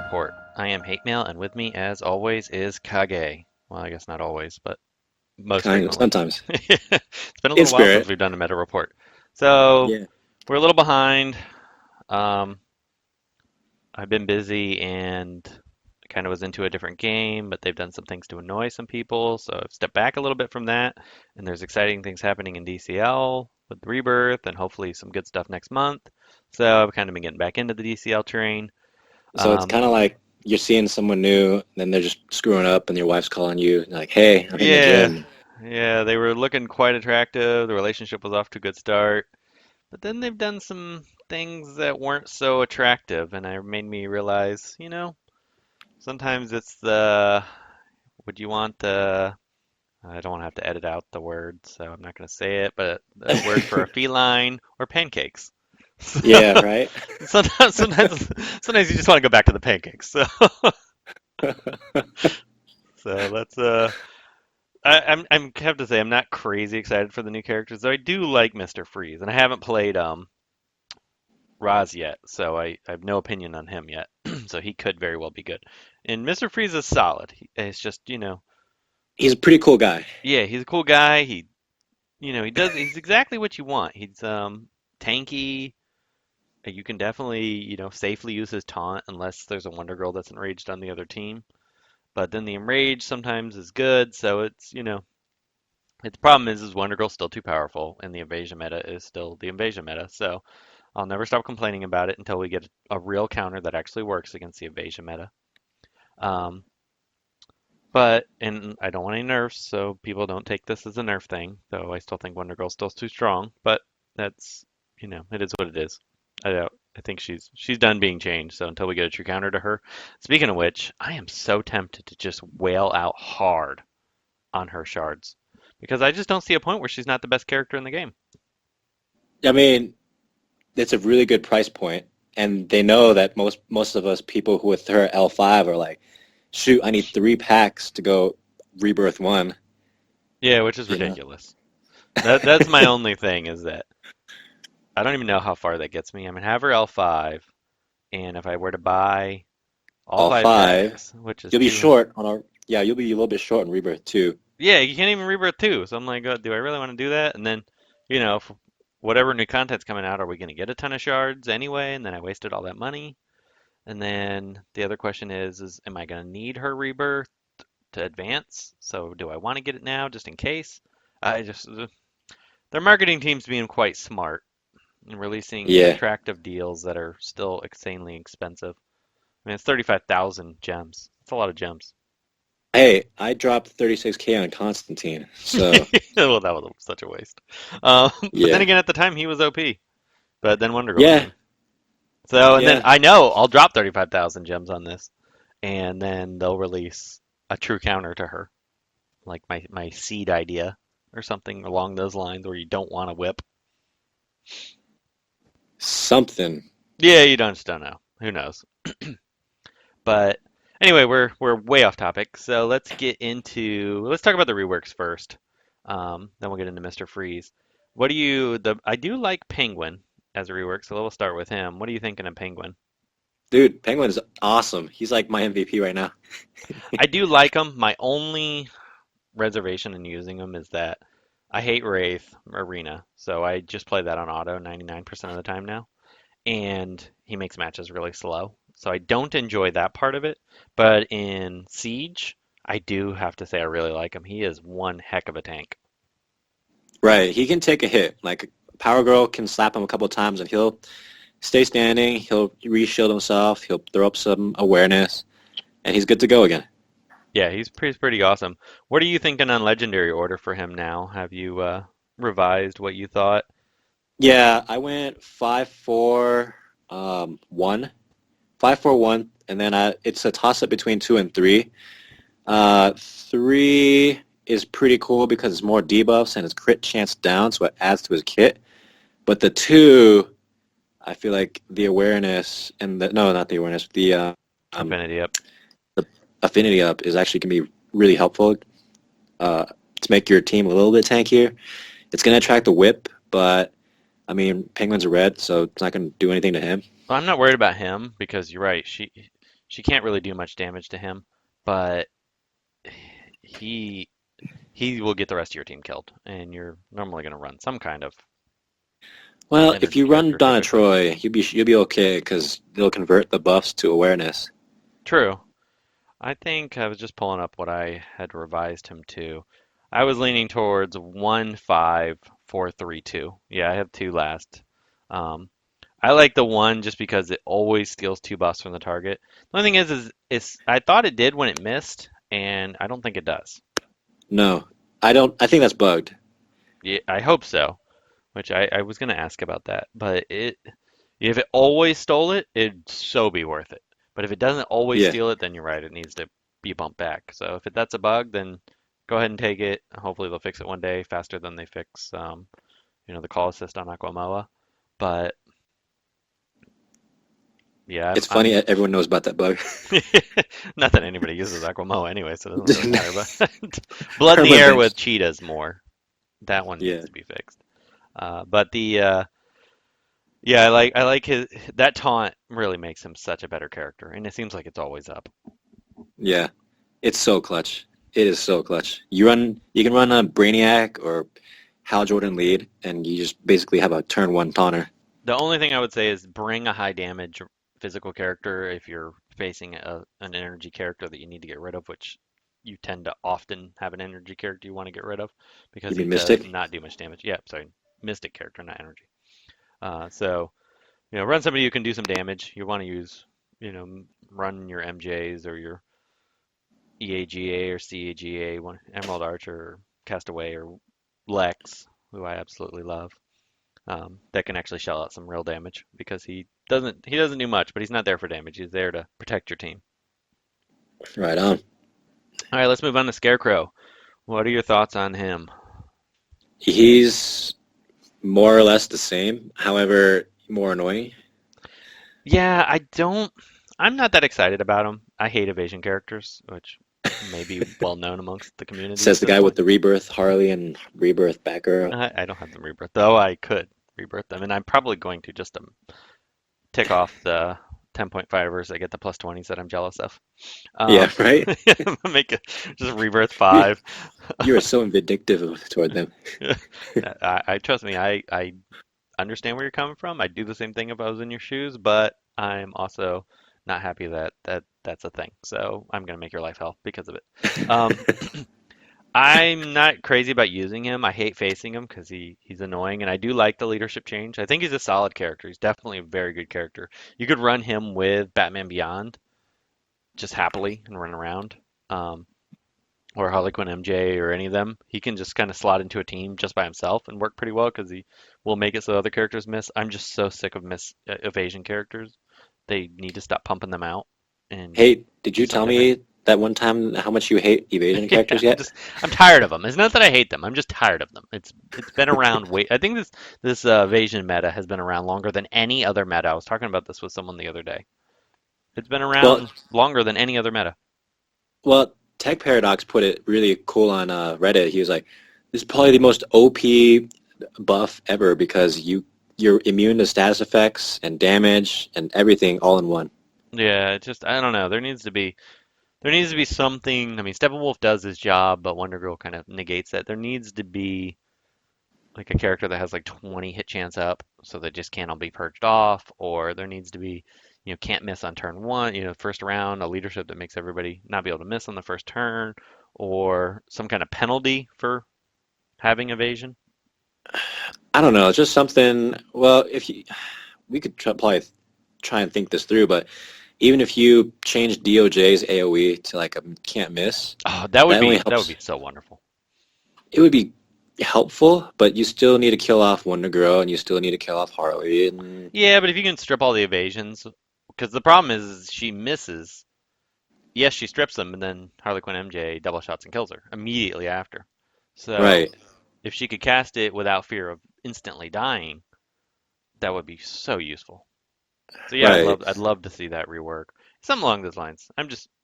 report. I am Hate Mail, and with me, as always, is Kage. Well, I guess not always, but most Kind of, frequently. sometimes. It's been a In little while since spirit. we've done a meta report. So, Yeah. we're a little behind. Um, I've been busy and kind of was into a different game, but they've done some things to annoy some people, so I've stepped back a little bit from that. And there's exciting things happening in DCL with Rebirth and hopefully some good stuff next month. So, I've kind of been getting back into the DCL train. So it's Um, kind of like you're seeing someone new, then they're just screwing up, and your wife's calling you, and you're like, "Hey, I'm hitting the Yeah, gym." yeah, they were looking quite attractive. The relationship was off to a good start, but then they've done some things that weren't so attractive, and it made me realize, sometimes it's would you want I don't want to have to edit out the word, so I'm not going to say it, but the word for a feline or pancakes. Yeah, right. Sometimes you just want to go back to the pancakes. So I'm have to say I'm not crazy excited for the new characters, though I do like Mr. Freeze, and I haven't played Roz yet, so I have no opinion on him yet. So he could very well be good. And Mr. Freeze is solid. It's just, He's a pretty cool guy. yeah, he's a cool guy. He's exactly what you want. He's tanky. You can definitely, safely use his taunt unless there's a Wonder Girl that's enraged on the other team. But then the enrage sometimes is good, so its problem is Wonder Girl's still too powerful, and the invasion meta is still the invasion meta. So I'll never stop complaining about it until we get a real counter that actually works against the evasion meta. Um, and I don't want any nerfs, so people don't take this as a nerf thing. Though I still think Wonder Girl's still too strong, but that's it is what it is. I don't. I think she's done being changed. So until we get a true counter to her. Speaking of which, I am so tempted to just wail out hard on her shards because I just don't see a point where she's not the best character in the game. I mean, it's a really good price point, and they know that most of us people who with her L5 are like, "Shoot, I need 3 packs to go Rebirth 1." Yeah, which is You know. ridiculous. That's my only thing is that I don't even know how far that gets me. I mean, have her L5, and if I were to buy all All five five. packs, which is You'll be two, short on our. Yeah, you'll be a little bit short on Rebirth too. yeah, you can't even rebirth two. So I'm like, do I really want to do that? And then, if whatever new content's coming out, are we going to get a ton of shards anyway? And then I wasted all that money. And then the other question is am I going to need her rebirth to advance? So do I want to get it now just in case? I just their marketing team's being quite smart and releasing Yeah. attractive deals that are still insanely expensive. I mean, it's 35,000 gems. It's a lot of gems. Hey, I dropped 36K on Constantine, so Well, that was such a waste. But then yeah. again, at the time, he was OP. But then Wonder Girl Yeah, came. So, and then yeah. I know I'll drop 35,000 gems on this, and then they'll release a true counter to her, like my seed idea or something along those lines, where you don't want to whip. Something. Yeah, you just don't know. Who knows? But anyway, we're way off topic. So let's talk about the reworks first. Then we'll get into Mr. Freeze. What do you the I do like Penguin as a rework, so we'll start with him. What are you thinking of Penguin? Dude, Penguin is awesome. He's like my MVP right now. I do like him. My only reservation in using him is that I hate Wraith Arena, so I just play that on auto 99% of the time now. And he makes matches really slow. So I don't enjoy that part of it. But in Siege, I do have to say I really like him. He is one heck of a tank. Right, he can take a hit. Like Power Girl can slap him a couple times and he'll stay standing, he'll reshield himself, he'll throw up some awareness, and he's good to go again. Yeah, he's pretty awesome. What are you thinking on Legendary Order for him now? Have you revised what you thought? Yeah, I went 5-4 1. 5-4-1, and then it's a toss up between 2 and 3. 3 is pretty cool because it's more debuffs and it's crit chance down, so it adds to his kit. But the 2, I feel like the awareness and no, not the awareness, um, Affinity up. the affinity up is actually going to be really helpful uh, to make your team a little bit tankier. It's going to attract the whip, but I mean, Penguin's a red, so it's not going to do anything to him. Well, I'm not worried about him because you're right. She can't really do much damage to him, but he he will get the rest of your team killed, and you're normally going to run some kind of Well, if energy you run character Donna typically. Troy, you'll be okay because they'll convert the buffs to awareness. True. I think I was just pulling up what I had revised him to. I was leaning towards 15432. Yeah, I have two last. Um, I like the one just because it always steals two buffs from the target. The only thing is I thought it did when it missed, and I don't think it does. No, I don't. I think that's bugged. Yeah, I hope so. Which I was gonna ask about that, but if it always stole it, it'd so be worth it. But if it doesn't always Yeah, steal it, then you're right, it needs to be bumped back. So if that's a bug, then go ahead and take it. Hopefully they'll fix it one day faster than they fix the call assist on Aquamoa. But yeah, it's funny I'm that everyone knows about that bug. not that anybody uses Aquamoa anyway, so it doesn't really matter. But Blood in the Air with Permabench. cheetahs more. That one Yeah, needs to be fixed. But the Yeah, I like his that taunt really makes him such a better character, and it seems like it's always up. yeah. It's so clutch. It is so clutch. You can run a Brainiac or Hal Jordan lead, and you just basically have a turn one taunter. The only thing I would say is bring a high damage physical character if you're facing an energy character that you need to get rid of, which you tend to often have an energy character you want to get rid of because You he mean does Mystic? not do much damage. Yeah, sorry, Mystic character, not energy. So run somebody who can do some damage. You want to use, run your MJs or your EAGA or CAGA, one Emerald Archer, or Castaway, or Lex, who I absolutely love. That can actually shell out some real damage because he doesn't do much, but he's not there for damage. He's there to protect your team. Right on. All right, let's move on to Scarecrow. What are your thoughts on him? He's more or less the same, however, more annoying. Yeah, I'm not that excited about him. I hate evasion characters, which may be well known amongst the community Says at the this guy with point. the rebirth Harley and rebirth Batgirl. I don't have them rebirth, though I could rebirth them, and I'm probably going to just tick off the 10.5ers that get the plus 20s that I'm jealous of. Yeah, Um, right? make it just rebirth You, 5. you are so vindictive toward them. I trust me, I understand where you're coming from. I'd do the same thing if I was in your shoes, but I'm also not happy that's a thing. So I'm gonna make your life hell because of it. Um, I'm not crazy about using him. I hate facing him because he's annoying, and I do like the leadership change. I think he's a solid character. He's definitely a very good character. You could run him with Batman Beyond just happily and run around. Um, or Harley Quinn MJ or any of them, he can just kind of slot into a team just by himself and work pretty well because he will make it so other characters miss. I'm just so sick of miss evasion characters. They need to stop pumping them out and Hey, did do you tell something different. me that one time how much you hate evasion Yeah, characters yet? I'm tired of them. It's not that I hate them. I'm just tired of them. It's been around. Wait, I think this evasion meta has been around longer than any other meta. I was talking about this with someone the other day. It's been Well, around longer than any other meta. well, Tech Paradox put it really cool on Reddit. He was like, "This is probably the most OP buff ever because you're immune to status effects and damage and everything all in one." Yeah, it just I don't know. There needs to be something. I mean, Steppenwolf does his job, but Wonder Girl kind of negates that. There needs to be like a character that has like 20 hit chance up, so that just can't all be purged off, or there needs to be, can't miss on turn one, first round, a leadership that makes everybody not be able to miss on the first turn, or some kind of penalty for having evasion. I don't know, just something. Well, if you, we could probably try and think this through, but even if you change DOJ's AOE to like a can't miss, Oh, that would that only be that would helps. be so wonderful. It would be helpful, but you still need to kill off Wonder Girl and you still need to kill off Harley. And Yeah, but if you can strip all the evasions, because the problem is she misses. Yes, she strips them, and then Harley Quinn MJ double shots and kills her immediately after. So right, if she could cast it without fear of instantly dying, that would be so useful. So yeah, I'd right. love I'd love to see that rework. Something along those lines.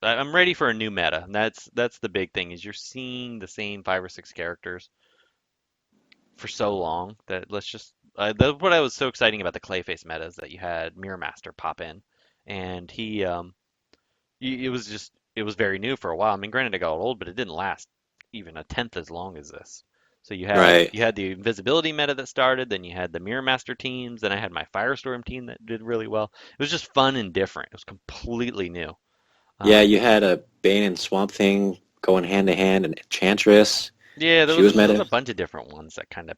I'm ready for a new meta. And that's the big thing is you're seeing the same 5 or 6 characters for so long that let's just that's what I was so exciting about the Clayface meta is that you had Mirror Master pop in, and it was very new for a while. I mean, granted, it got old, but it didn't last even a tenth as long as this. So Right. you had the invisibility meta that started, then you had the Mirror Master teams, then I had my Firestorm team that did really well. It was just fun and different. It was completely new. Yeah, Um, you had a Bane and Swamp Thing going hand to hand, and Enchantress. yeah, She was there was a meta. bunch of different ones that kind of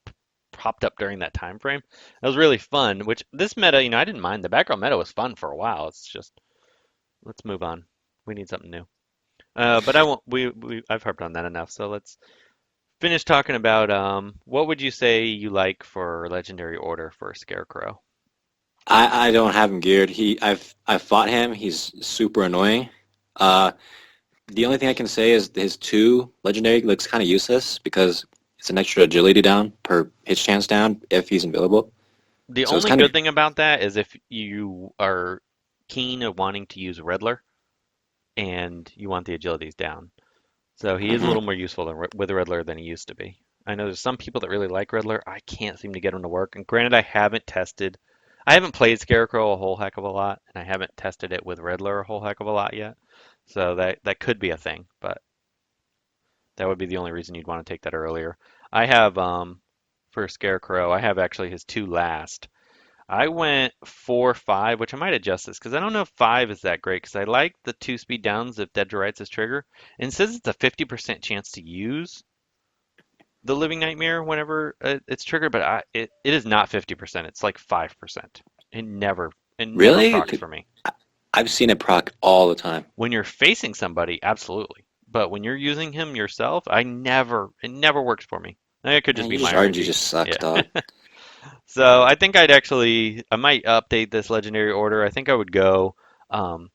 popped up during that time frame. It was really fun. Which this meta, I didn't mind. The background meta was fun for a while. It's just let's move on. We need something new. But I won't. I've harped on that enough. So let's finish talking about what would you say you like for legendary order for Scarecrow? I don't have him geared. I've fought him. He's super annoying. Uh, the only thing I can say is his two legendary looks kind of useless because it's an extra agility down per hit chance down if he's invisible. The So it's only kind of good thing about that is if you are keen of wanting to use Riddler and you want the agilities down. So he is a mhm. little more useful with Riddler than he used to be. I know there's some people that really like Riddler. I can't seem to get him to work. And granted, I haven't played Scarecrow a whole heck of a lot, and I haven't tested it with Riddler a whole heck of a lot yet. So that could be a thing, but that would be the only reason you'd want to take that earlier. I have for Scarecrow, I have actually his two last. I went 4-5, which I might adjust this because I don't know if 5 is that great because I like the 2 speed downs if Dead to Rights is trigger. And it says it's a 50% chance to use the Living Nightmare whenever it's triggered, but it is not 50%. It's like 5%. It never Really? procs for me. I've seen it proc all the time. When you're facing somebody, absolutely. But when you're using him yourself, it never works for me. Now, it could just Man, be you just my RNG RNG. just sucks, Yeah. dog. So I think I might update this legendary order. I think I would go um,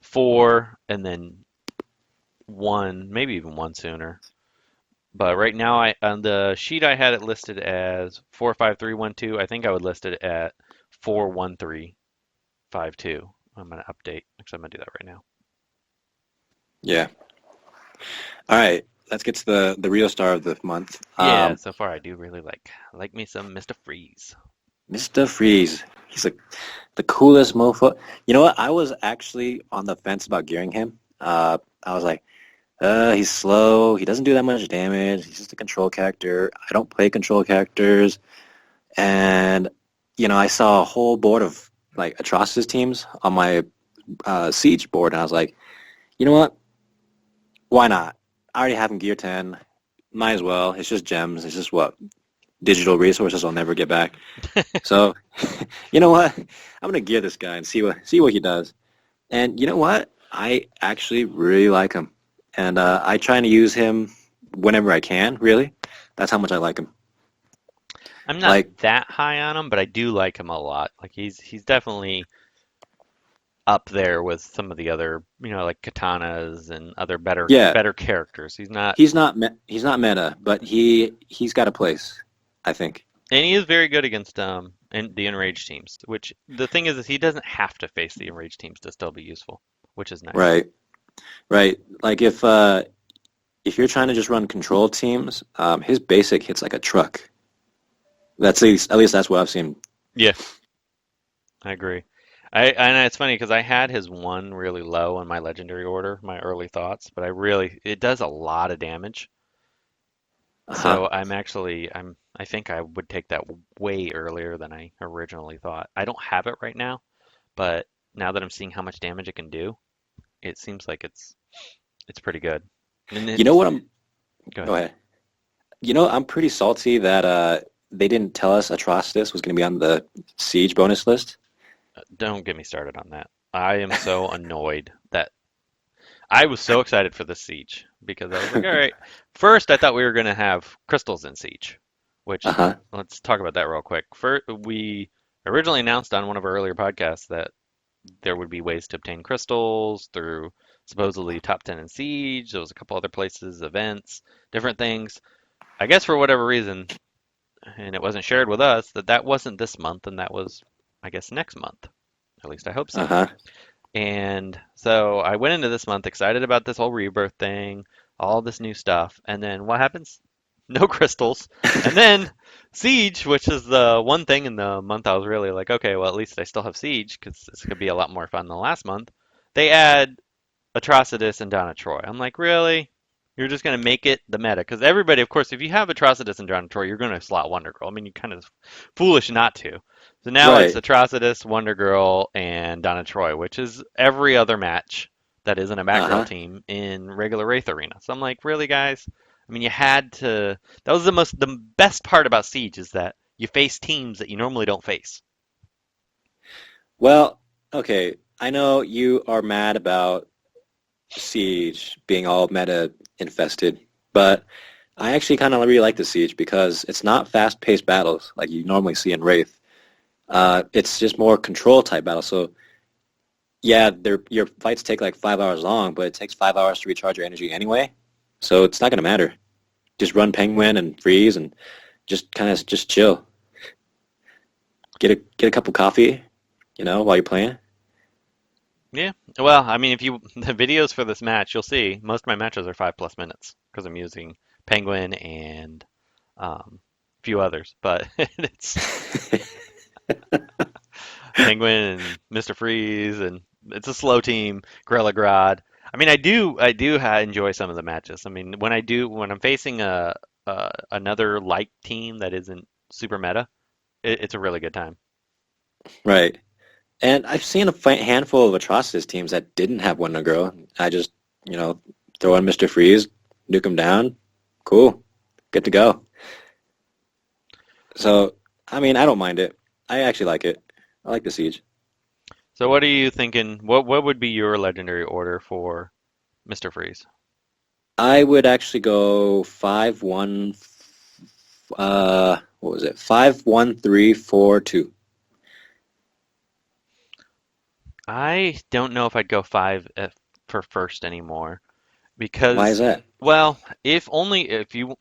4 and then 1, maybe even 1 sooner. But right now, I on the sheet I had it listed as 4-5-3-1-2. I think I would list it at 4-1-3-5-2. I'm gonna update because I'm gonna do that right now. Yeah. All right. Let's get to the real star of the month. Yeah, so far I do really like me some Mr. Freeze. Mr. Freeze. He's like the coolest mofo. You know what? I was actually on the fence about gearing him. I was like, he's slow. He doesn't do that much damage. He's just a control character. I don't play control characters. And, I saw a whole board of like Atrocitus teams on my Siege board. And I was like, you know what? Why not? I already have him gear 10. Might as well. It's just gems. It's just what? Digital resources I'll never get back. So, you know what? I'm gonna gear this guy and see what he does. And you know what? I actually really like him, and I try to use him whenever I can. Really, that's how much I like him. I'm not Like, that high on him, but I do like him a lot. Like he's definitely up there with some of the other, like katanas and other yeah, better characters. He's not, he's not meta, but he's got a place. I think. and he is very good against and the enraged teams. Which the thing is he doesn't have to face the enraged teams to still be useful, which is nice. Right, right. Like if you're trying to just run control teams, his basic hits like a truck. That's at least that's what I've seen. Yeah, I agree. And it's funny because I had his one really low in my legendary order, my early thoughts, but it does a lot of damage. Uh-huh. So I think I would take that way earlier than I originally thought. I don't have it right now, but now that I'm seeing how much damage it can do, it seems like it's pretty good. And You know it's what I'm go Go ahead. ahead. I'm pretty salty that they didn't tell us Atrocitus was going to be on the Siege bonus list. Don't get me started on that. I am so annoyed that I was so excited for the siege because I was like, all right. First, I thought we were going to have crystals in siege, which Uh-huh. let's talk about that real quick. First, we originally announced on one of our earlier podcasts that there would be ways to obtain crystals through supposedly top 10 in siege. There was a couple other places, events, different things. I guess for whatever reason, and it wasn't shared with us, that wasn't this month and that was, I guess, next month. At least I hope so. Uh-huh. And so I went into this month excited about this whole rebirth thing, all this new stuff. And then what happens? No crystals. And then Siege, which is the one thing in the month I was really like, okay, well, at least I still have Siege because this could be a lot more fun than last month. they add Atrocitus and Donna Troy. I'm like, really? You're just gonna make it the meta? Because everybody, of course, if you have Atrocitus and Donna Troy, you're gonna slot Wonder Girl. I mean, you kind of foolish not to. So now it's Right. Atrocitus, Wonder Girl, and Donna Troy, which is every other match that isn't a Batgirl Uh-huh. team in regular Wraith Arena. So I'm like, really, guys? I mean, you had to. That was the best part about Siege is that you face teams that you normally don't face. Well, okay. I know you are mad about Siege being all meta infested, but I actually kind of really like the Siege because it's not fast-paced battles like you normally see in Wraith. It's just more control type battles. So yeah, your fights take like 5 hours long, but it takes 5 hours to recharge your energy anyway. So it's not gonna matter. Just run Penguin and freeze and just kind of just chill. Get a cup of coffee, while you're playing. Yeah. Well, I mean, if you the videos for this match, you'll see most of my matches are 5+ minutes because I'm using Penguin and a few others, but it's Penguin and Mr. Freeze, and it's a slow team. Gorilla Grodd. I mean, I do enjoy some of the matches. I mean, when I'm facing another light team that isn't super meta, it's a really good time. Right. And I've seen a handful of Atrocitus teams that didn't have Wonder Girl. I just, you know, throw in Mr. Freeze, nuke him down. Cool. Good to go. So, I mean, I don't mind it. I actually like it. I like the Siege. So, what are you thinking? What would be your legendary order for Mr. Freeze? I would actually go 5-1, what was it? 5-1-3-4-2. I don't know if I'd go for first anymore Why is because, that? well, if only if you.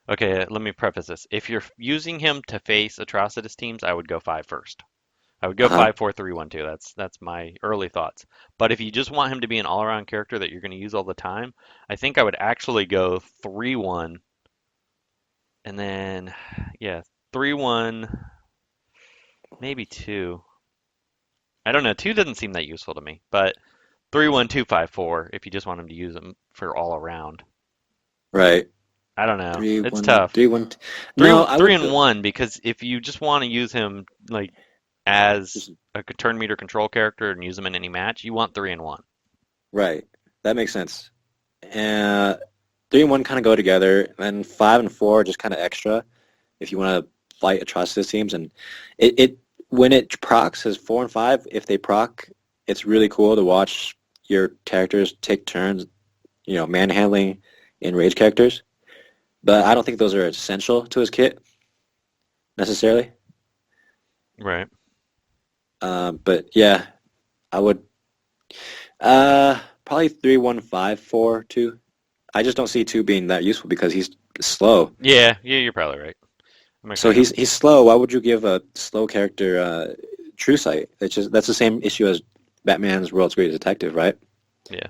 Okay, let me preface this. If you're using him to face Atrocitus teams, I would go five first. I would go Uh-huh. 5-4-3-1-2. That's my early thoughts. But if you just want him to be an all-around character that you're going to use all the time, I think I would actually go 3-1 and then yeah, 3-1, maybe 2. I don't know. 2 doesn't seem that useful to me, but 3-1-2-5-4 if you just want him to use them for all around. Right. I don't know. Three, It's one, tough. three, one. Three No, I three would and go. one because if you just want to use him like as Just, a turn meter control character and use him in any match, you want 3-1. right. That makes sense. Uh, 3 and 1 kind of go together, and 5 and 4 just kind of extra if you want to fight Atrocitus teams. And it when it procs as 4 and 5, if they proc, it's really cool to watch your characters take turns, manhandling enrage characters. But I don't think those are essential to his kit necessarily. Right. But yeah, I would probably 3-1-5-4-2. I just don't see 2 being that useful because he's slow. Yeah, yeah, you're probably right. I'm So actually gonna. he's slow. Why would you give a slow character true sight? That's the same issue as Batman's World's Greatest Detective, right? Yeah,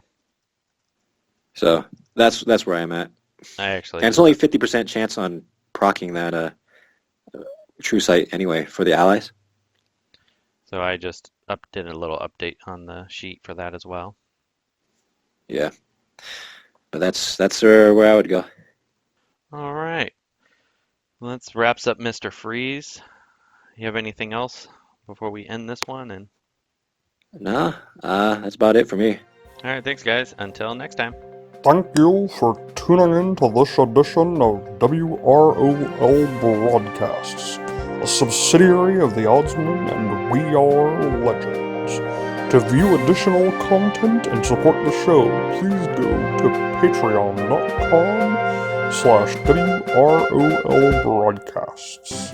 So that's where I'm at. I actually And it's just only 50% chance on procking that true sight anyway for the allies. so I just did a little update on the sheet for that as well. Yeah, but that's where I would go. All right, well, that wraps up Mr. Freeze. You have anything else before we end this one? And No, that's about it for me. all right, thanks guys. Until next time. Thank you for tuning in to this edition of WROL Broadcasts, a subsidiary of the Oddsman and We Are Legends. To view additional content and support the show, please go to patreon.com/WROL Broadcasts.